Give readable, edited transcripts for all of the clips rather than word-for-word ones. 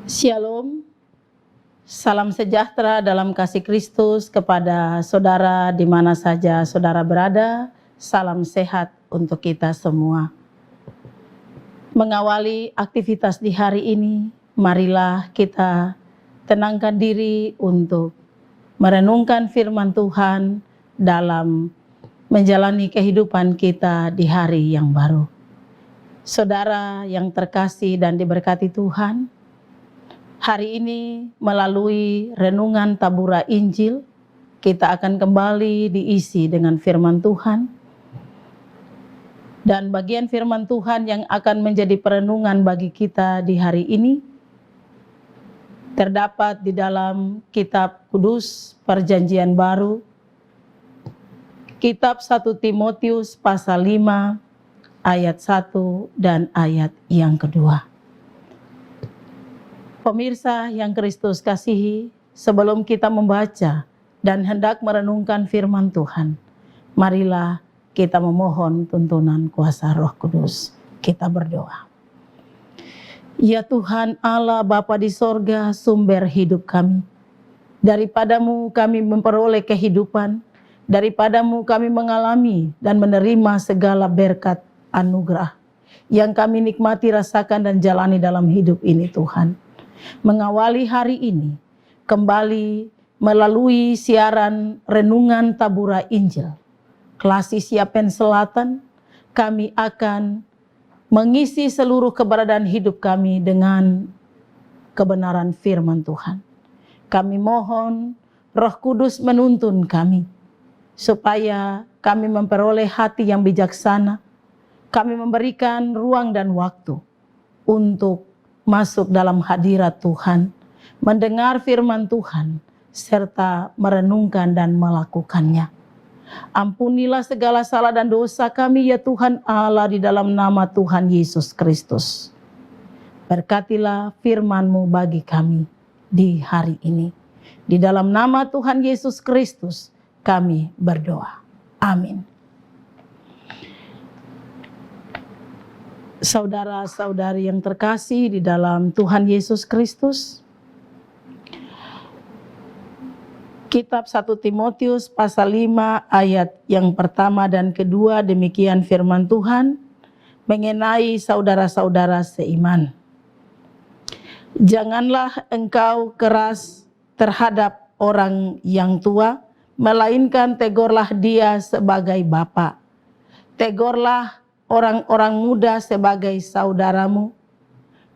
Shalom, salam sejahtera dalam kasih Kristus kepada saudara di mana saja saudara berada. Salam sehat untuk kita semua. Mengawali aktivitas di hari ini, marilah kita tenangkan diri untuk merenungkan firman Tuhan dalam menjalani kehidupan kita di hari yang baru. Saudara yang terkasih dan diberkati Tuhan, hari ini melalui renungan Tabura Injil, kita akan kembali diisi dengan firman Tuhan. Dan bagian firman Tuhan yang akan menjadi perenungan bagi kita di hari ini, terdapat di dalam kitab Kudus Perjanjian Baru, kitab 1 Timotius pasal 5, ayat 1 dan ayat yang kedua. Pemirsa yang Kristus kasihi, sebelum kita membaca dan hendak merenungkan firman Tuhan, marilah kita memohon tuntunan kuasa Roh Kudus. Kita berdoa. Ya Tuhan Allah Bapa di sorga, sumber hidup kami. Daripadamu kami memperoleh kehidupan, daripadamu kami mengalami dan menerima segala berkat anugerah yang kami nikmati, rasakan dan jalani dalam hidup ini Tuhan. Mengawali hari ini kembali melalui siaran renungan Tabura Injil Klasi Siapen Selatan, kami akan mengisi seluruh keberadaan hidup kami dengan kebenaran firman Tuhan. Kami mohon Roh Kudus menuntun kami supaya kami memperoleh hati yang bijaksana. Kami memberikan ruang dan waktu untuk masuk dalam hadirat Tuhan, mendengar firman Tuhan, serta merenungkan dan melakukannya. Ampunilah segala salah dan dosa kami ya Tuhan Allah, di dalam nama Tuhan Yesus Kristus. Berkatilah firman-Mu bagi kami di hari ini. Di dalam nama Tuhan Yesus Kristus kami berdoa. Amin. Saudara-saudari yang terkasih di dalam Tuhan Yesus Kristus, kitab 1 Timotius pasal 5 ayat yang pertama dan kedua, demikian firman Tuhan mengenai saudara-saudara seiman. Janganlah engkau keras terhadap orang yang tua, melainkan tegurlah dia sebagai bapa. Tegurlah orang-orang muda sebagai saudaramu,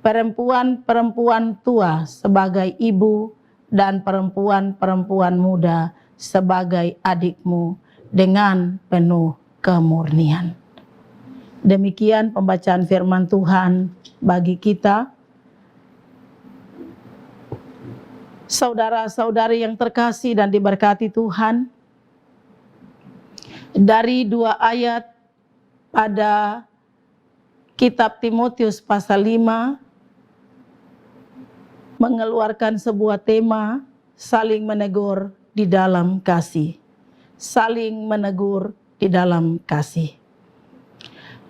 perempuan-perempuan tua sebagai ibu, dan perempuan-perempuan muda sebagai adikmu dengan penuh kemurnian. Demikian pembacaan firman Tuhan bagi kita. Saudara-saudari yang terkasih dan diberkati Tuhan, dari dua ayat pada kitab Timotius pasal 5 mengeluarkan sebuah tema saling menegur di dalam kasih. Saling menegur di dalam kasih.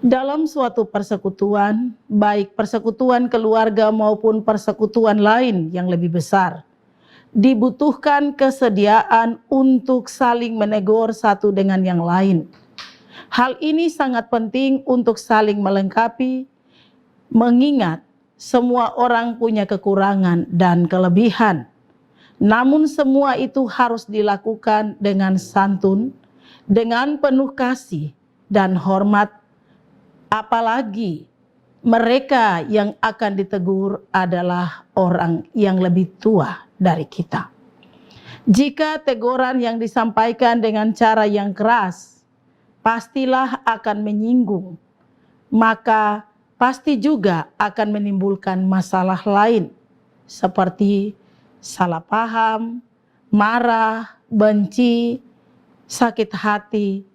Dalam suatu persekutuan, baik persekutuan keluarga maupun persekutuan lain yang lebih besar, dibutuhkan kesediaan untuk saling menegur satu dengan yang lain. Hal ini sangat penting untuk saling melengkapi, mengingat semua orang punya kekurangan dan kelebihan. Namun semua itu harus dilakukan dengan santun, dengan penuh kasih dan hormat. Apalagi mereka yang akan ditegur adalah orang yang lebih tua dari kita. Jika teguran yang disampaikan dengan cara yang keras, pastilah akan menyinggung, maka pasti juga akan menimbulkan masalah lain seperti salah paham, marah, benci, sakit hati,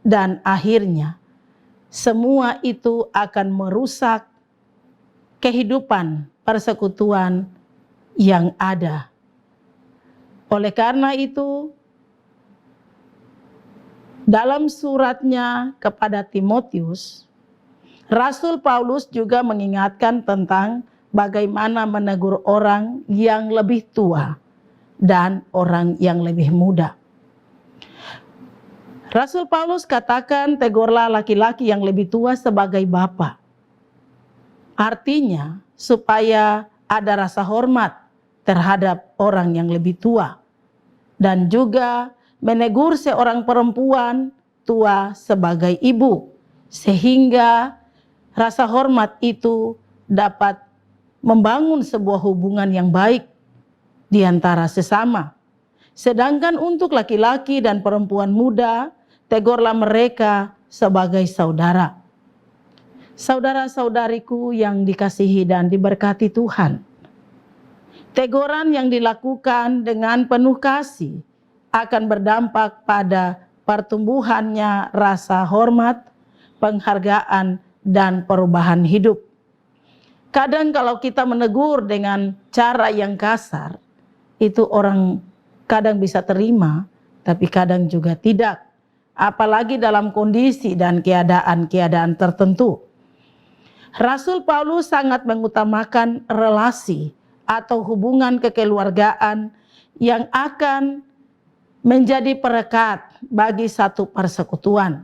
dan akhirnya semua itu akan merusak kehidupan persekutuan yang ada. Oleh karena itu, dalam suratnya kepada Timotius, Rasul Paulus juga mengingatkan tentang bagaimana menegur orang yang lebih tua dan orang yang lebih muda. Rasul Paulus katakan, tegurlah laki-laki yang lebih tua sebagai bapa. Artinya, supaya ada rasa hormat terhadap orang yang lebih tua. Dan juga menegur seorang perempuan tua sebagai ibu. Sehingga rasa hormat itu dapat membangun sebuah hubungan yang baik di antara sesama. Sedangkan untuk laki-laki dan perempuan muda, tegurlah mereka sebagai saudara. Saudara-saudariku yang dikasihi dan diberkati Tuhan, teguran yang dilakukan dengan penuh kasih akan berdampak pada pertumbuhannya rasa hormat, penghargaan, dan perubahan hidup. Kadang kalau kita menegur dengan cara yang kasar, itu orang kadang bisa terima, tapi kadang juga tidak. Apalagi dalam kondisi dan keadaan-keadaan tertentu. Rasul Paulus sangat mengutamakan relasi atau hubungan kekeluargaan yang akan menjadi perekat bagi satu persekutuan.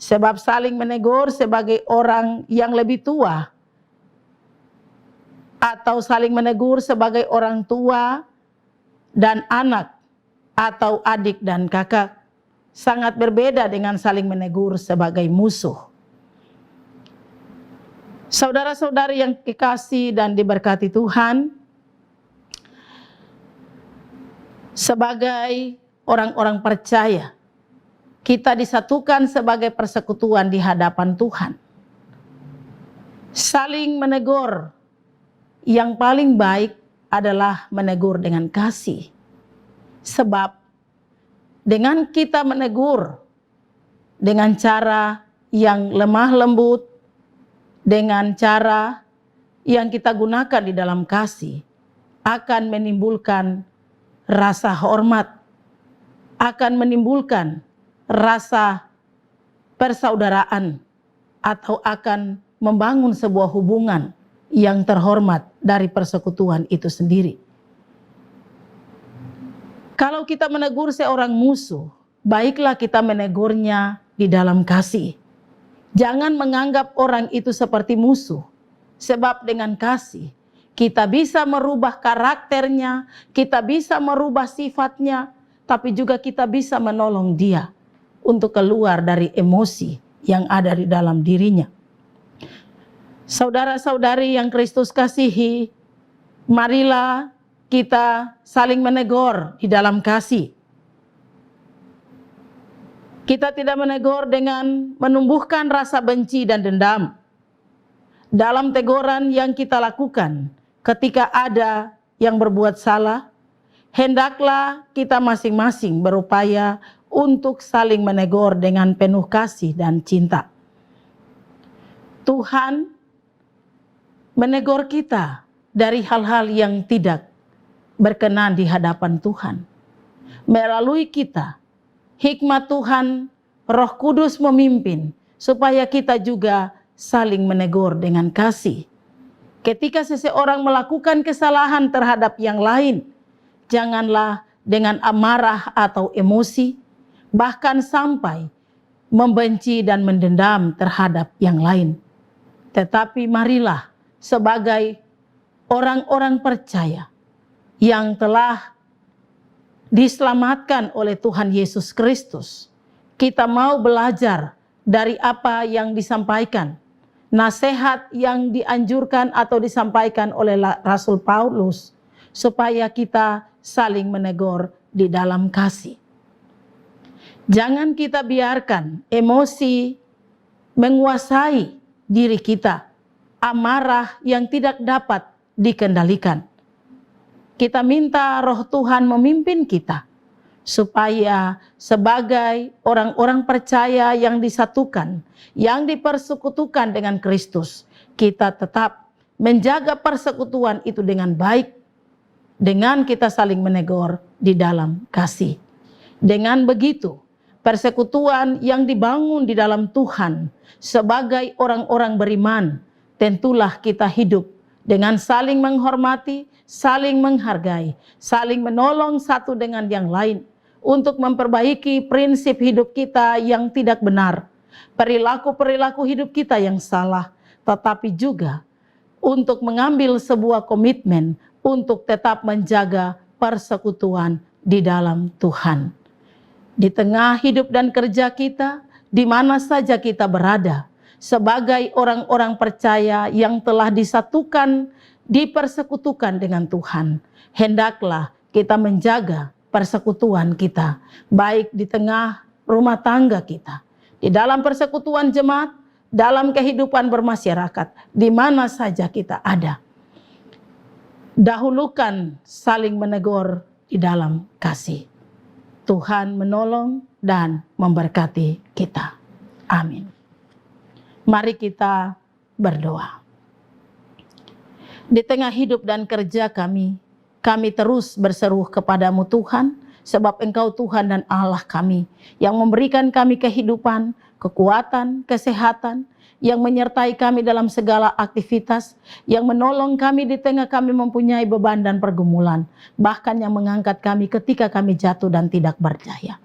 Sebab saling menegur sebagai orang yang lebih tua atau saling menegur sebagai orang tua dan anak atau adik dan kakak sangat berbeda dengan saling menegur sebagai musuh. Saudara-saudari yang dikasihi dan diberkati Tuhan, sebagai orang-orang percaya, kita disatukan sebagai persekutuan di hadapan Tuhan. Saling menegur, yang paling baik adalah menegur dengan kasih. Sebab dengan kita menegur dengan cara yang lemah lembut, dengan cara yang kita gunakan di dalam kasih, akan menimbulkan rasa hormat, akan menimbulkan rasa persaudaraan, atau akan membangun sebuah hubungan yang terhormat dari persekutuan itu sendiri. Kalau kita menegur seorang musuh, baiklah kita menegurnya di dalam kasih. Jangan menganggap orang itu seperti musuh, sebab dengan kasih kita bisa merubah karakternya, kita bisa merubah sifatnya, tapi juga kita bisa menolong dia untuk keluar dari emosi yang ada di dalam dirinya. Saudara-saudari yang Kristus kasihi, marilah kita saling menegur di dalam kasih. Kita tidak menegur dengan menumbuhkan rasa benci dan dendam. Dalam teguran yang kita lakukan, ketika ada yang berbuat salah, hendaklah kita masing-masing berupaya untuk saling menegur dengan penuh kasih dan cinta. Tuhan menegur kita dari hal-hal yang tidak berkenan di hadapan Tuhan. Melalui kita, hikmat Tuhan, Roh Kudus memimpin supaya kita juga saling menegur dengan kasih. Ketika seseorang melakukan kesalahan terhadap yang lain, janganlah dengan amarah atau emosi, bahkan sampai membenci dan mendendam terhadap yang lain. Tetapi marilah sebagai orang-orang percaya yang telah diselamatkan oleh Tuhan Yesus Kristus, kita mau belajar dari apa yang disampaikan, nasihat yang dianjurkan atau disampaikan oleh Rasul Paulus, supaya kita saling menegur di dalam kasih. Jangan kita biarkan emosi menguasai diri kita, amarah yang tidak dapat dikendalikan. Kita minta Roh Tuhan memimpin kita, supaya sebagai orang-orang percaya yang disatukan, yang dipersekutukan dengan Kristus, kita tetap menjaga persekutuan itu dengan baik, dengan kita saling menegur di dalam kasih. Dengan begitu, persekutuan yang dibangun di dalam Tuhan sebagai orang-orang beriman, tentulah kita hidup dengan saling menghormati, saling menghargai, saling menolong satu dengan yang lain untuk memperbaiki prinsip hidup kita yang tidak benar, perilaku-perilaku hidup kita yang salah, tetapi juga untuk mengambil sebuah komitmen untuk tetap menjaga persekutuan di dalam Tuhan. Di tengah hidup dan kerja kita, di mana saja kita berada, sebagai orang-orang percaya yang telah disatukan, dipersekutukan dengan Tuhan, hendaklah kita menjaga persekutuan kita, baik di tengah rumah tangga kita, di dalam persekutuan jemaat, dalam kehidupan bermasyarakat, di mana saja kita ada. Dahulukan saling menegur di dalam kasih. Tuhan menolong dan memberkati kita. Amin. Mari kita berdoa. Di tengah hidup dan kerja kami terus berseru kepadamu Tuhan, sebab Engkau Tuhan dan Allah kami, yang memberikan kami kehidupan, kekuatan, kesehatan, yang menyertai kami dalam segala aktivitas, yang menolong kami di tengah kami mempunyai beban dan pergumulan, bahkan yang mengangkat kami ketika kami jatuh dan tidak berdaya.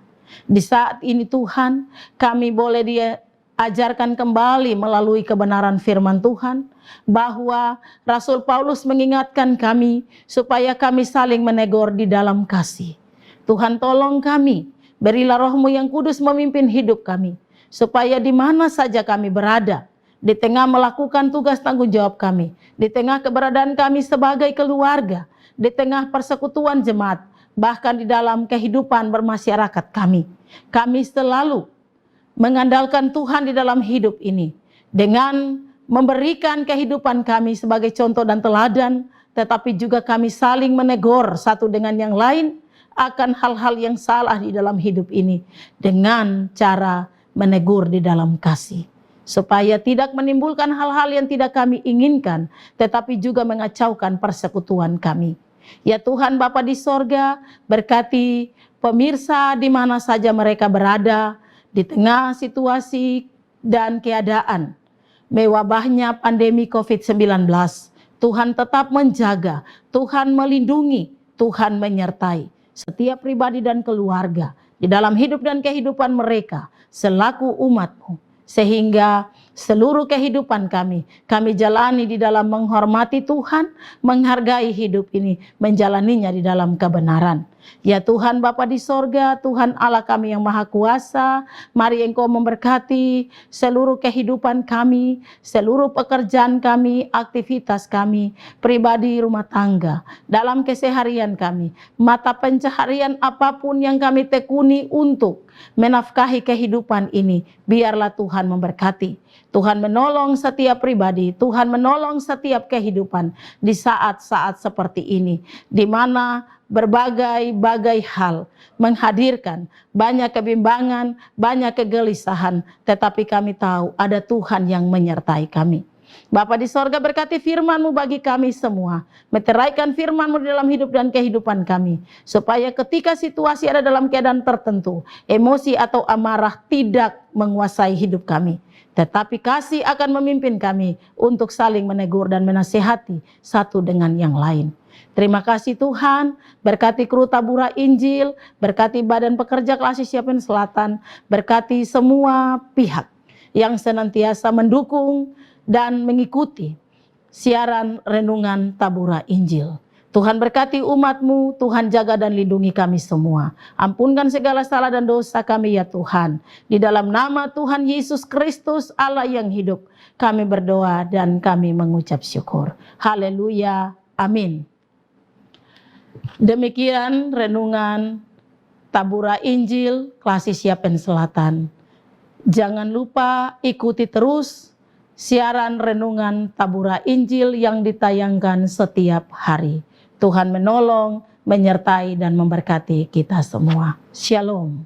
Di saat ini Tuhan, kami boleh diajarkan kembali melalui kebenaran firman Tuhan, bahwa Rasul Paulus mengingatkan kami supaya kami saling menegur di dalam kasih. Tuhan tolong kami, berilah Roh-Mu yang kudus memimpin hidup kami, supaya di mana saja kami berada, di tengah melakukan tugas tanggung jawab kami, di tengah keberadaan kami sebagai keluarga, di tengah persekutuan jemaat, bahkan di dalam kehidupan bermasyarakat kami selalu mengandalkan Tuhan di dalam hidup ini, dengan memberikan kehidupan kami sebagai contoh dan teladan, tetapi juga kami saling menegur satu dengan yang lain akan hal-hal yang salah di dalam hidup ini, dengan cara menegur di dalam kasih, supaya tidak menimbulkan hal-hal yang tidak kami inginkan, tetapi juga mengacaukan persekutuan kami. Ya Tuhan Bapa di sorga, berkati pemirsa di mana saja mereka berada, di tengah situasi dan keadaan mewabahnya pandemi COVID-19. Tuhan tetap menjaga, Tuhan melindungi, Tuhan menyertai setiap pribadi dan keluarga di dalam hidup dan kehidupan mereka selaku umat-Mu, sehingga seluruh kehidupan kami jalani di dalam menghormati Tuhan, menghargai hidup ini, menjalaninya di dalam kebenaran. Ya Tuhan Bapa di sorga, Tuhan Allah kami yang Maha Kuasa, mari Engkau memberkati seluruh kehidupan kami, seluruh pekerjaan kami, aktivitas kami, pribadi, rumah tangga, dalam keseharian kami, mata pencaharian apapun yang kami tekuni untuk menafkahi kehidupan ini, biarlah Tuhan memberkati. Tuhan menolong setiap pribadi, Tuhan menolong setiap kehidupan di saat-saat seperti ini, di mana berbagai hal menghadirkan banyak kebimbangan, banyak kegelisahan, tetapi kami tahu ada Tuhan yang menyertai kami. Bapa di sorga, berkati firman-Mu bagi kami semua, meteraikan firman-Mu di dalam hidup dan kehidupan kami, supaya ketika situasi ada dalam keadaan tertentu, emosi atau amarah tidak menguasai hidup kami, tetapi kasih akan memimpin kami untuk saling menegur dan menasihati satu dengan yang lain. Terima kasih Tuhan, berkati kru Tabura Injil, berkati Badan Pekerja Klasik Siapen Selatan, berkati semua pihak yang senantiasa mendukung dan mengikuti siaran renungan Tabura Injil. Tuhan berkati umat-Mu, Tuhan jaga dan lindungi kami semua. Ampunkan segala salah dan dosa kami ya Tuhan. Di dalam nama Tuhan Yesus Kristus Allah yang hidup, kami berdoa dan kami mengucap syukur. Haleluya, amin. Demikian renungan Tabura Injil Klasik Siapen Selatan. Jangan lupa ikuti terus siaran renungan Tabura Injil yang ditayangkan setiap hari. Tuhan menolong, menyertai dan memberkati kita semua. Shalom.